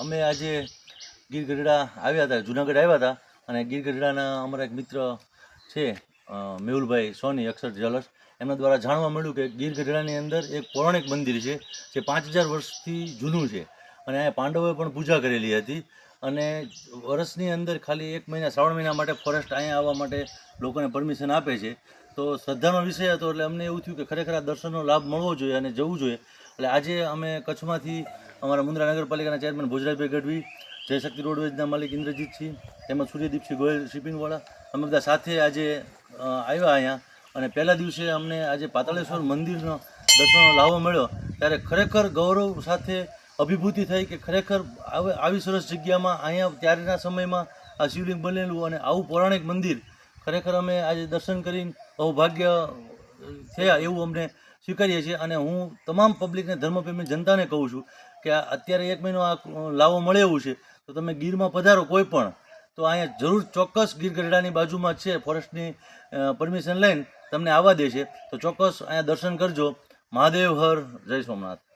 અમે આજે ગીર ગઢડા આવ્યા હતા, જુનાગઢ આવ્યા હતા અને ગીર ગઢડાના અમારા એક મિત્ર છે મેહુલભાઈ સોની અક્ષર જલસ, એમના દ્વારા જાણવા મળ્યું કે ગીર ગઢડાની અંદર એક પૌરાણિક મંદિર છે જે 5000 વર્ષથી જૂનું છે અને અહીંયા પાંડવોએ પણ પૂજા કરેલી હતી. અને વર્ષની અંદર ખાલી 1 મહિના શ્રાવણ મહિના માટે ફોરેસ્ટ અહીંયા આવવા માટે લોકોને પરમિશન આપે છે. તો શ્રદ્ધાનો વિષય હતો એટલે અમને એવું થયું કે ખરેખર આ દર્શનનો લાભ મળવો જોઈએ અને જવું જોઈએ. એટલે આજે અમે કચ્છમાંથી અમારા મુન્દ્રા નગરપાલિકાના ચેરમેન ભોજરાજભાઈ ગઢવી, જયશક્તિ રોડવેજના માલિક ઇન્દ્રજીતસિંહ, તેમજ સૂર્યદીપસિંહ ગોયલ શિપિંગવાળા, અમે બધા સાથે આજે આવ્યા અહીંયા. અને પહેલા દિવસે અમને આજે પાતાળેશ્વર મંદિરનો દર્શનનો લાવો મળ્યો ત્યારે ખરેખર ગૌરવ સાથે અભિભૂતિ થઈ કે ખરેખર આવી સરસ જગ્યામાં અહીંયા ત્યારના સમયમાં આ શિવલિંગ બનેલું અને આવું પૌરાણિક મંદિર ખરેખર અમે આજે દર્શન કરીને સૌભાગ્ય થયા એવું અમને સ્વીકારીએ છીએ. અને હું તમામ પબ્લિકને, ધર્મપ્રેમી જનતાને કહું છું કે અત્યારે 1 મહિનો આ લાવો મળે એવું છે તો તમે ગીરમાં પધારો કોઈ પણ, તો અહીંયા જરૂર ચોક્કસ ગીર ગઢડાની બાજુમાં છે, ફોરેસ્ટની પરમિશન લઈને તમને આવવા દે છે, તો ચોક્કસ અહીંયા દર્શન કરજો. મહાદેવ હર, જય સોમનાથ.